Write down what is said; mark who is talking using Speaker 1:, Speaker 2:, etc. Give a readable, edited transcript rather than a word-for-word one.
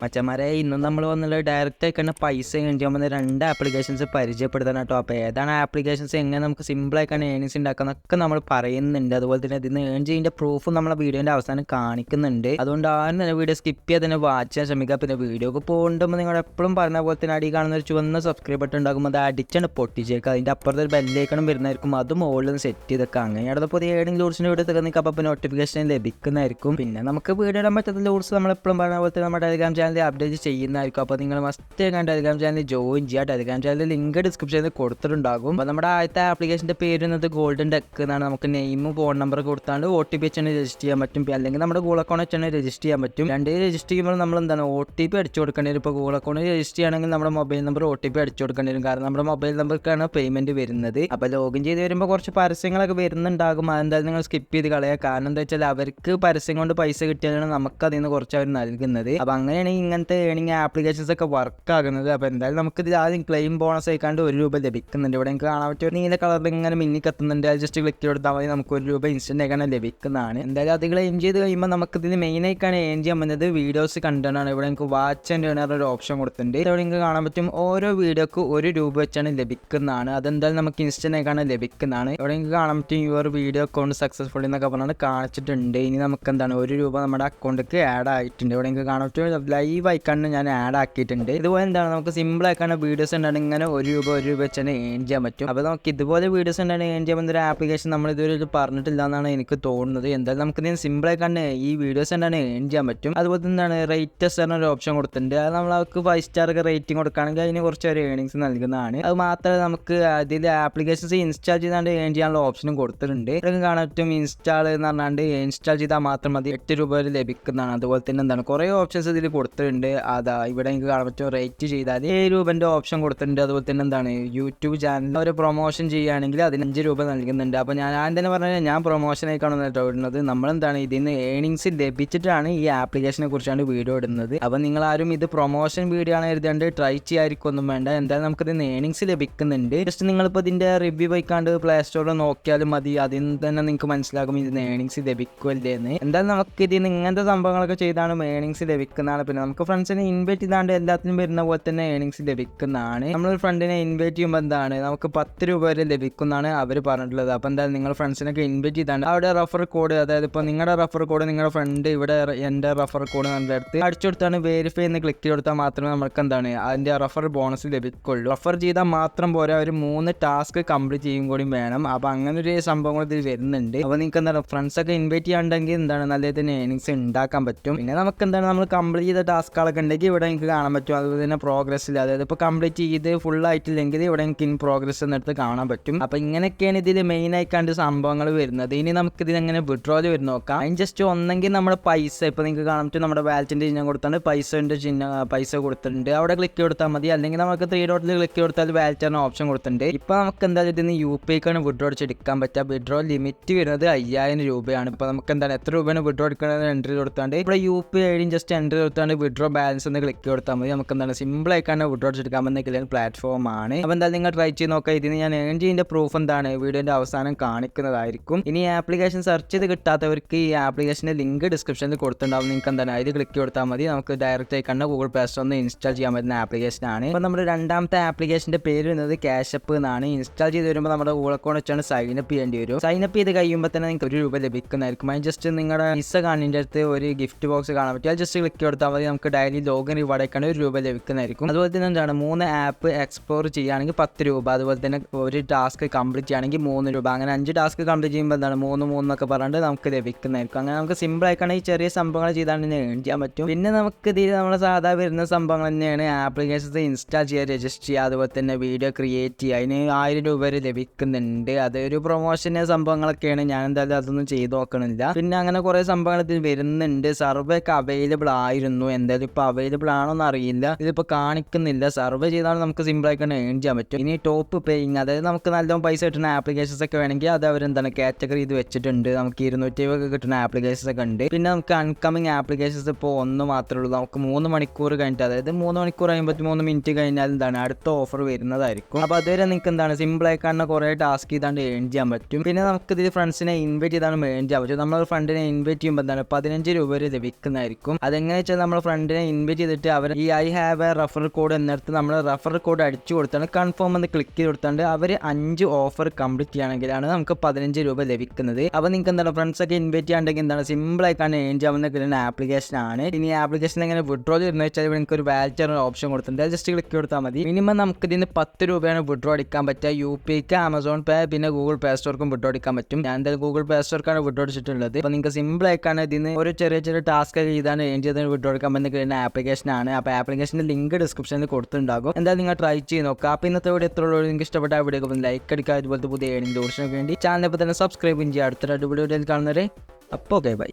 Speaker 1: മച്ചന്മാരെ ഇന്നും നമ്മൾ വന്നുള്ള ഡയറക്റ്റ് ആയിക്കന്നെ പൈസ ഏൺ ചെയ്യാൻ വന്ന 2 ആപ്ലിക്കേഷൻസ് പരിചയപ്പെടുത്താൻ കേട്ടോ. അപ്പോൾ ഏതാണ് ആപ്ലിക്കേഷൻസ്, എങ്ങനെ നമുക്ക് സിമ്പിളായിക്കാണ് ഏണിങ്സ് ഉണ്ടാക്കാന്നൊക്കെ നമ്മൾ പറയുന്നുണ്ട്. അതുപോലെ തന്നെ ഇതിന് ഏൺ ചെയ്യുന്ന പ്രൂഫും നമ്മളെ വീഡിയോൻ്റെ അവസാനം കാണിക്കുന്നുണ്ട്. അതുകൊണ്ട് ആരും തന്നെ വീഡിയോ സ്കിപ്പ് ചെയ്യാതെ തന്നെ വാച്ച് ചെയ്യാൻ ശ്രമിക്കുക. പിന്നെ വീഡിയോക്ക് പോകുമ്പോൾ നിങ്ങൾ എപ്പോഴും പറഞ്ഞ പോലെ തന്നെ അടി കാണുന്ന ഒരു ചുവന്ന സബ്സ്ക്രൈബ് ബട്ടൺ ഉണ്ടാകുമ്പോൾ അത് അടിച്ചാണ് പൊട്ടിച്ചേക്കുക. അതിൻ്റെ അപ്പുറത്തെ ഒരു ബെല്ലേക്കണം വരുന്നതായിരിക്കും, അത് മുകളിൽ നിന്ന് സെറ്റ് ചെയ്തൊക്കെ അങ്ങനെയാണ് പുതിയ ഏണിംഗ് ലൂട്സിൻ്റെ വീഡിയോ നിൽക്കുക. അപ്പോൾ നോട്ടിഫിക്കേഷൻ ലഭിക്കുന്നതായിരിക്കും. പിന്നെ നമുക്ക് വീഡിയോ ഇടാൻ പറ്റാത്ത ലൂട്സ് നമ്മളെപ്പോഴും പറഞ്ഞ പോലെ തന്നെ നമ്മുടെ ടെലിഗ്രാം ചാനൽ അപ്ഡേറ്റ് ചെയ്യുന്നതായിരിക്കും. അപ്പോൾ നിങ്ങൾ മസ്റ്റ് ടെലിഗ്രാം ചാനൽ ജോയിൻ ചെയ്യുക. ടെലിഗ്രാം ചാനൽ ലിങ്ക് ഡിസ്ക്രിപ്ഷനിൽ കൊടുത്തിട്ടുണ്ടാകും. അപ്പോൾ നമ്മുടെ ആദ്യത്തെ ആപ്ലിക്കേഷൻ്റെ പേര് എന്നത് ഗോൾഡൻ ഡെക്ക് എന്നാണ്. നമുക്ക് നെയിമും ഫോൺ നമ്പർ കൊടുത്താണ്ട് OTP വെച്ചാണ് രജിസ്റ്റർ ചെയ്യാൻ പറ്റും. അല്ലെങ്കിൽ നമ്മുടെ ഗൂഗിൾ അക്കൗണ്ട് വെച്ചാണ് രജിസ്റ്റർ ചെയ്യാൻ പറ്റും. രജിസ്റ്റർ ചെയ്യുമ്പോൾ നമ്മൾ എന്താണ് OTP അടിച്ചു കൊടുക്കേണ്ടി വരും. ഇപ്പോൾ ഗൂഗിൾ അക്കൗണ്ട് രജിസ്റ്റർ ചെയ്യുകയാണെങ്കിൽ നമ്മുടെ മൊബൈൽ നമ്പർ OTP അടിച്ചു കൊടുക്കേണ്ടി വരും. കാരണം നമ്മുടെ മൊബൈൽ നമ്പർക്കാണ് പേയ്മെൻറ്റ് വരുന്നത്. അപ്പോൾ ലോഗിൻ ചെയ്ത് വരുമ്പോൾ കുറച്ച് പരസ്യങ്ങളൊക്കെ വരുന്നുണ്ടാകും. അതെന്തായാലും നിങ്ങൾ സ്കിപ്പ് ചെയ്ത് കളയുക. കാരണം എന്താ വെച്ചാൽ അവർക്ക് പരസ്യം കൊണ്ട് പൈസ കിട്ടിയാലാണ് നമുക്ക് അതിൽ നിന്ന് കുറച്ച് അവർ നൽകുന്നത്. അപ്പോൾ അങ്ങനെയാണ് ഇങ്ങനത്തെ ഏണിംഗ് ആപ്ലിക്കേഷൻസ് ഒക്കെ വർക്ക് ആകുന്നത്. അപ്പോൾ എന്തായാലും നമുക്ക് ഇതിൽ ആദ്യം ക്ലെയിം ബോണസ് ആയിക്കാണ്ട് ₹1 ലഭിക്കുന്നുണ്ട്. ഇവിടെ നിങ്ങൾക്ക് കാണാൻ പറ്റും, നീല കളറിൽ ഇങ്ങനെ മിന്നി കത്തുന്നുണ്ട്. അത് ജസ്റ്റ് ക്ലിക്ക് കൊടുത്താൽ മതി, നമുക്ക് ₹1 ഇൻസ്റ്റന്റ് ആയിക്കാണ് ലഭിക്കുന്നതാണ്. എന്തായാലും അത് ക്ലെയിം ചെയ്ത് കഴിയുമ്പോൾ നമുക്ക് ഇതിന് മെയിൻ ആയിക്കാണ് ഏൺ ചെയ്യാൻ പറ്റുന്നത് വീഡിയോസ് കണ്ടാണ്. ഇവിടെ നിങ്ങൾക്ക് വാച്ച് ആൻഡ് ഏൺ ഒരു ഓപ്ഷൻ കൊടുത്തിട്ടുണ്ട്. ഇവിടെ നിങ്ങൾക്ക് കാണാൻ പറ്റും ഓരോ വീഡിയോക്ക് ₹1 വെച്ചാണ് ലഭിക്കുന്നതാണ്. അതെന്തായാലും നമുക്ക് ഇൻസ്റ്റന്റ് ആയിക്കാണ് ലഭിക്കുന്നതാണ്. ഇവിടെ നിങ്ങൾക്ക് കാണാൻ പറ്റും യുവർ വീഡിയോ അക്കൗണ്ട് സക്സസ്ഫുൾ എന്നൊക്കെ പറഞ്ഞാൽ കാണിച്ചിട്ടുണ്ട്. ഇനി നമുക്ക് എന്താണ് ₹1 നമ്മുടെ അക്കൗണ്ടിലേക്ക് ആഡ് ആയിട്ടുണ്ട്. ഇവിടെ നിങ്ങൾക്ക് കാണാൻ പറ്റും ലൈവ് ആയിക്കാണ് ഞാൻ ആഡ് ആക്കിയിട്ടുണ്ട്. ഇതുപോലെ എന്താണ് നമുക്ക് സിമ്പിൾ ആയിക്കാണ് വീഡിയോസ് ഉണ്ടാണ് ഇങ്ങനെ ₹1 വെച്ചാണ് ഏൺ ചെയ്യാൻ പറ്റും. അപ്പോൾ നമുക്ക് ഇതുപോലെ വീഡിയോസ് ഉണ്ടാണ് ഏൺ ചെയ്യാൻ പറ്റുന്ന ഒരു ആപ്ലിക്കേഷൻ നമ്മൾ ഇതുവരെ പറഞ്ഞിട്ടില്ല എന്നാണ് എനിക്ക് തോന്നുന്നത്. എന്തായാലും നമുക്ക് ഇതിന് സിമ്പിൾ ആയിക്കാണ് ഈ വീഡിയോസ് ഉണ്ടാണ് ഏൺ ചെയ്യാൻ പറ്റും. അതുപോലെ തന്നെയാണ് റേറ്റസ് എന്ന ഒരു ഓപ്ഷൻ കൊടുത്തിട്ടുണ്ട്. അത് നമ്മൾക്ക് 5 സ്റ്റാർ ഒക്കെ റേറ്റിംഗ് കൊടുക്കുകയാണെങ്കിൽ അതിന് കുറച്ച് ഒരു ഏണിങ്സ് നൽകുന്നതാണ്. അത് മാത്രമല്ല നമുക്ക് അതിൽ ആപ്ലിക്കേഷൻസ് ഇൻസ്റ്റാൾ ചെയ്താണ്ട് ഏൺ ചെയ്യാനുള്ള ഓപ്ഷനും കൊടുത്തിട്ടുണ്ട്. ഇതൊക്കെ കാണാൻ പറ്റും ഇൻസ്റ്റാൾ എന്ന് പറഞ്ഞാണ്ട് ഇൻസ്റ്റാൾ ചെയ്താൽ മാത്രം മതി ₹8 ലഭിക്കുന്നതാണ്. അതുപോലെ തന്നെ എന്താണ് കുറേ ഓപ്ഷൻസ് ഇതിൽ കൊടുത്തിട്ടുണ്ട്. അതാ ഇവിടെ എനിക്ക് കാണാൻ പറ്റും റേറ്റ് ചെയ്താൽ ₹7 ഓപ്ഷൻ കൊടുത്തിട്ടുണ്ട്. അതുപോലെ തന്നെ എന്താണ് യൂട്യൂബ് ചാനൽ ഒരു പ്രൊമോഷൻ ചെയ്യുകയാണെങ്കിൽ അതിന് ₹5 നൽകുന്നുണ്ട്. അപ്പോൾ ഞാൻ തന്നെ പറഞ്ഞാൽ ഞാൻ പ്രൊമോഷനായിക്കാണ് ഇടുന്നത്. നമ്മളെന്താണ് ഇതിന് ഏണിങ്സ് ലഭിച്ചിട്ടാണ് ഈ ആപ്ലിക്കേഷനെ കുറിച്ചാണ് വീഡിയോ ഇടുന്നത്. അപ്പോൾ നിങ്ങളാരും ഇത് പ്രൊമോഷൻ വീഡിയോ ആണ് എഴുതാണ്ട് ട്രൈ ചെയ്യാതിരിക്കൊന്നും വേണ്ട. എന്തായാലും നമുക്കിതിന് ഏണിങ്സ് ലഭിക്കുന്നുണ്ട്. ജസ്റ്റ് നിങ്ങളിപ്പോൾ ഇതിൻ്റെ റിവ്യൂ വയ്ക്കാണ്ട് പ്ലേ സ്റ്റോറിൽ നോക്കിയാലും മതി, അതിൽ തന്നെ നിങ്ങൾക്ക് മനസ്സിലാകും ഇതിന് ഏണിങ്സ് ലഭിക്കുമല്ലേ എന്ന്. എന്തായാലും നമുക്ക് ഇതിന് ഇങ്ങനത്തെ സംഭവങ്ങളൊക്കെ ചെയ്താണ് ഏണിങ്സ് ലഭിക്കുന്നതാണ്. പിന്നെ നമുക്ക് ഫ്രണ്ട്സിനെ ഇൻവൈറ്റ് ചെയ്താണ്ട് എല്ലാത്തിനും വരുന്ന പോലെ തന്നെ ഏണിങ്സ് ലഭിക്കുന്നതാണ്. നമ്മളൊരു ഫ്രണ്ടിനെ ഇൻവൈറ്റ് ചെയ്യുമ്പോൾ എന്താണ് നമുക്ക് ₹10 വരെ ലഭിക്കുന്നതാണ് അവർ പറഞ്ഞിട്ടുള്ളത്. അപ്പോൾ എന്തായാലും നിങ്ങൾ ഫ്രണ്ട്സിനൊക്കെ ഇൻവൈറ്റ് ചെയ്താണ്ട് അവിടെ റെഫർ കോഡ്, അതായത് ഇപ്പോൾ നിങ്ങളുടെ റെഫർ കോഡ് നിങ്ങളുടെ ഫ്രണ്ട് ഇവിടെ എൻ്റെ റെഫർ കോഡ് നമ്മുടെ അടുത്ത് അടിച്ചു കൊടുത്താണ് വെരിഫൈ എന്ന് ക്ലിക്ക് കൊടുത്താൽ മാത്രമേ നമുക്ക് എന്താണ് അതിൻ്റെ റെഫർ ബോണസ് ലഭിക്കുള്ളൂ. റെഫർ ചെയ്താൽ മാത്രം പോരാ, ഒരു 3 ടാസ്ക് കംപ്ലീറ്റ് ചെയ്യും കൂടി വേണം. അപ്പോൾ അങ്ങനെ ഒരു സംഭവങ്ങൾ ഇതിൽ വരുന്നുണ്ട്. അപ്പോൾ നിങ്ങൾക്ക് എന്താണ് ഫ്രണ്ട്സൊക്കെ ഇൻവൈറ്റ് ചെയ്യാണ്ടെങ്കിൽ എന്താണ് നല്ല തന്നെ ഏണിങ്സ് ഉണ്ടാക്കാൻ പറ്റും. പിന്നെ നമുക്ക് എന്താണ് നമ്മൾ കംപ്ലീറ്റ് ചെയ്ത ടാസ്കുകളൊക്കെ ഉണ്ടെങ്കിൽ ഇവിടെ എനിക്ക് കാണാൻ പറ്റും. അതുപോലെ തന്നെ പ്രോഗ്രസ്സിൽ, അതായത് ഇപ്പോൾ കംപ്ലീറ്റ് ചെയ്ത് ഫുൾ ആയിട്ടില്ലെങ്കിൽ ഇവിടെ എനിക്ക് ഇൻ പ്രോഗ്രസ് എന്നിടത്ത് കാണാൻ പറ്റും. അപ്പോൾ ഇങ്ങനെയൊക്കെയാണ് ഇതിൽ മെയിൻ ആയിക്കാണ്ട് സംഭവങ്ങൾ വരുന്നത്. ഇനി നമുക്ക് ഇതിനെങ്ങനെ വിഡ്രോയിൽ വരുന്ന നോക്കാം. അതിന് ജസ്റ്റ് ഒന്നെങ്കിൽ നമ്മുടെ പൈസ ഇപ്പോൾ നിങ്ങൾക്ക് കാണാൻ പറ്റും നമ്മുടെ വാലറ്റിൻ്റെ ചിഹ്നം കൊടുത്താണ് പൈസ കൊടുത്തിട്ടുണ്ട്. അവിടെ ക്ലിക്ക് കൊടുത്താൽ മതി. അല്ലെങ്കിൽ നമുക്ക് 3 ഡോട്ടിൽ ക്ലിക്ക് കൊടുത്താൽ വാലറ്റ് എന്ന ഓപ്ഷൻ കൊടുത്തിട്ടുണ്ട്. ഇപ്പോൾ നമുക്ക് എന്തായാലും ഇതിന് UPIക്കാണ് വിഡ്രോ അടിച്ചെടുക്കാൻ പറ്റുക. വിഡ്രോ ലിമിറ്റ് വരുന്നത് ₹5000. ഇപ്പോൾ നമുക്ക് എന്താണ് എത്ര രൂപയാണ് വിഡ്രോ എടുക്കുന്നത് എൻട്രി കൊടുത്താണ്ട് ഇവിടെ UPI ID ജസ്റ്റ് എൻട്രി കൊടുത്താണ്ട് വിഡ്രോ ബാലൻസ് എന്ന് ക്ലിക്ക് കൊടുത്താൽ മതി. നമുക്ക് എന്താണ് സിമ്പിൾ ആയിക്കാണ് വിഡ്രോ അടിച്ചെടുക്കാൻ പറ്റുന്ന പ്ലാറ്റ്ഫോം ആണ്. അപ്പോൾ എന്തായാലും നിങ്ങൾ ട്രൈ ചെയ്ത് നോക്കുക. ഇതിന് ഞാൻ ഏൺ ചെയ്യുന്ന പ്രൂഫ് എന്താണ് വീഡിയോൻ്റെ അവസാനം കാണിക്കുന്നതായിരിക്കും. ഇനി ആപ്ലിക്കേഷൻ സെർച്ച് ചെയ്ത് കിട്ടാത്തവർക്ക് ഈ ആപ്ലിക്കേഷൻ്റെ ലിങ്ക് ഡിസ്ക്രിപ്ഷനിൽ കൊടുത്തിട്ടുണ്ടാവും. നിങ്ങൾക്ക് എന്താണ് അതിൽ ക്ലിക്ക് കൊടുത്താൽ മതി. നമുക്ക് ഡയറക്റ്റ് ആയിക്കാണ്ട് ഗൂഗിൾ പ്ലേ സ്റ്റോറിൽ നിന്ന് ഇൻസ്റ്റാൾ ചെയ്യാൻ പറ്റുന്ന ആപ്ലിക്കേഷനാണ്. അപ്പോൾ നമ്മുടെ രണ്ടാമത്തെ ആപ്ലിക്കേഷൻ്റെ പേര് വരുന്നത് ക്യാഷപ്പ് എന്നാണ്. ഇൻസ്റ്റാൾ ചെയ്ത് വരുമ്പോൾ നമ്മുടെ ഗൂഗിൾ അക്കൗണ്ട് വെച്ചാണ് സൈനപ്പ് ചെയ്യേണ്ടി വരും. സൈനപ്പ് ചെയ്ത് കഴിയുമ്പോൾ തന്നെ നിങ്ങൾക്ക് ₹1 ലഭിക്കുന്നതായിരിക്കും. അതിന് ജസ്റ്റ് നിങ്ങളുടെ വിസ കാണിൻ്റെ അടുത്ത് ഒരു ഗിഫ്റ്റ് ബോക്സ് കാണാൻ പറ്റും. അത് ജസ്റ്റ് ക്ലിക്ക് കൊടുത്താൽ മതി. നമുക്ക് ഡെയിലി ലോഗിൻ റിവാർഡ് ആയിക്കാണ്ട് ₹1 ലഭിക്കുന്നതായിരിക്കും. അതുപോലെ തന്നെ എന്താണ് 3 ആപ്പ് എക്സ്പ്ലോർ ചെയ്യുകയാണെങ്കിൽ ₹10. അതുപോലെ തന്നെ ഒരു ടാസ്ക് കംപ്ലീറ്റ് ചെയ്യുകയാണെങ്കിൽ ₹3. അങ്ങനെ 5 ടാസ്ക് കംപ്ലീറ്റ് ചെയ്യുമ്പോൾ എന്താണ് 3 എന്നൊക്കെ പറഞ്ഞിട്ട് നമുക്ക് ലഭിക്കുന്നതായിരിക്കും. അങ്ങനെ നമുക്ക് സിമ്പിൾ ആയിക്കാണ് ഈ ചെറിയ സംഭവങ്ങൾ ചെയ്താണ് ഏൺ ചെയ്യാൻ പറ്റും. പിന്നെ നമുക്ക് ഇതിൽ നമ്മൾ സാധാ വരുന്ന സംഭവങ്ങൾ തന്നെയാണ്. ആപ്ലിക്കേഷൻസ് ഇൻസ്റ്റാൾ ചെയ്യുക, രജിസ്റ്റർ ചെയ്യുക, അതുപോലെ തന്നെ വീഡിയോ ക്രിയേറ്റ് ചെയ്യുക. അതിന് ₹1000 വരെ ലഭിക്കുന്നുണ്ട്. അതൊരു പ്രൊമോഷൻ്റെ സംഭവങ്ങളൊക്കെയാണ്. ഞാൻ എന്തായാലും അതൊന്നും ചെയ്ത് നോക്കണില്ല. പിന്നെ അങ്ങനെ കുറേ സംഭവങ്ങൾ ഇതിൽ വരുന്നുണ്ട്. സർവേ ഒക്കെ അവൈലബിൾ ആയിരുന്നു. എന്തായാലും ഇപ്പോൾ അവൈലബിൾ ആണോന്ന് അറിയില്ല, ഇതിപ്പോൾ കാണിക്കുന്നില്ല. സർവേ ചെയ്താൽ നമുക്ക് സിമ്പിൾ ആയിക്കാണ് ഏൺ ചെയ്യാൻ പറ്റും. ഇനി ടോപ്പ് പേയിങ്, അതായത് നമുക്ക് നല്ലോണം പൈസ കിട്ടുന്ന ആപ്ലിക്കേഷൻസ് ഒക്കെ വേണമെങ്കിൽ അത് അവരെന്താണ് കാറ്റഗറി ഇത് വെച്ചിട്ടുണ്ട്. നമുക്ക് 270 കിട്ടുന്ന ആപ്ലിക്കേഷൻസ് ഒക്കെ ഉണ്ട്. പിന്നെ നമുക്ക് അൺകമ്മിങ് ആപ്ലിക്കേഷൻസ് ഇപ്പോൾ 1 മാത്രമേ ഉള്ളൂ. നമുക്ക് 3 മണിക്കൂർ കഴിഞ്ഞിട്ട്, അതായത് 3 മണിക്കൂർ 53 മിനിറ്റ് കഴിഞ്ഞാൽ എന്താണ് അടുത്ത ഓഫർ വരുന്നതായിരിക്കും. അപ്പോൾ അതുവരെ നിങ്ങൾക്ക് എന്താണ് സിമ്പിൾ ആയിക്കാണ് കുറേ ടാസ്ക് ചെയ്താണ്ട് ഏൺ ചെയ്യാൻ പറ്റും. പിന്നെ നമുക്ക് ഇതിൽ ഫ്രണ്ട്സിനെ ഇൻവൈറ്റ് ചെയ്താണ് ഏൺ ചെയ്യാൻ പറ്റും. നമ്മൾ ഫ്രണ്ടിനെ ഇൻവൈറ്റ് ചെയ്യുമ്പോൾ എന്താണ് ₹15 വരെ ലഭിക്കുന്നതായിരിക്കും. അതെങ്ങനെ വെച്ചാൽ നമ്മൾ ഫ്രണ്ടിനെ ഇൻവൈറ്റ് ചെയ്തിട്ട് അവർ ഈ I have a refer code എന്നിടത്ത് നമ്മൾ റെഫർ കോഡ് അടിച്ചു കൊടുത്താണ് കൺഫേം എന്ന് ക്ലിക്ക് ചെയ്ത് കൊടുത്താണ്ട് അവർ 5 ഓഫർ കംപ്ലീറ്റ് ചെയ്യുകയാണെങ്കിലാണ് നമുക്ക് 15 രൂപ ലഭിക്കുന്നത്. അപ്പോൾ നിങ്ങൾക്ക് എന്താണ് ഫ്രണ്ട്സ് ഒക്കെ ഇൻവൈറ്റ് ചെയ്യാണ്ടെങ്കിൽ എന്താണ് സിമ്പിളായിക്കാണ് ഏൺ ചെയ്യാവുന്ന കിട്ടുന്ന ആപ്ലിക്കേഷൻ ആണ്. ഇനി ആപ്ലിക്കേഷൻ എങ്ങനെ വിഡ്രോ ചെയ്യുന്നത് വെച്ചാൽ ഇവിടെ നിങ്ങൾക്ക് ഒരു വാലറ്റ് ഓപ്ഷൻ കൊടുത്തിട്ടുണ്ട്. ജസ്റ്റ് ക്ലിക്ക് കൊടുത്താൽ മതി. മിനിമം നമുക്ക് ഇതിന് 10 രൂപയാണ് വിഡ്രോ അടിക്കാൻ പറ്റുക. UPIക്ക് ആമസോൺ പേ പിന്നെ ഗൂഗിൾ പ്ലേ സ്റ്റോർക്കും വിഡ്രോ അടിക്കാൻ പറ്റും. ഞാൻ എന്തായാലും ഗൂഗിൾ പ്ലേ സ്റ്റോർക്കാണ് വിഡ്രോ അടിച്ചിട്ടുള്ളത്. അപ്പോൾ നിങ്ങൾക്ക് സിമ്പിളായിക്കാണ് ഇതിന് ഒരു ചെറിയ ടാസ്ക് ചെയ്താണ് ഏൺ ചെയ്തതിന് വിഡ്രോ എടുക്കാൻ പറ്റുന്ന ആപ്ലിക്കേഷൻ ആണ്. അപ്പോൾ ആപ്ലിക്കേഷൻ്റെ ലിങ്ക് ഡിസ്ക്രിപ്ഷനിൽ കൊടുത്തിട്ടുണ്ടാകും. എന്തായാലും നിങ്ങൾ ട്രൈ ചെയ്ത് നോക്കുക. അപ്പോൾ ഇന്നത്തെ വീഡിയോ എത്ര ഉള്ളൂ നിങ്ങൾക്ക് ഇഷ്ടപ്പെട്ട വീഡിയോ ലൈക്ക് അടിക്കുക. അതുപോലത്തെ പുതിയ ഏണിംഗ് ഓപ്ഷനൊക്കെ വേണ്ടി ചാനൽ ഇപ്പോൾ തന്നെ സബ്സ്ക്രൈബ് ചെയ്യുക. അടുത്തൊരു വീഡിയോയിൽ കാണുന്നവരെ അപ്പോൾ ഓക്കെ ബൈ.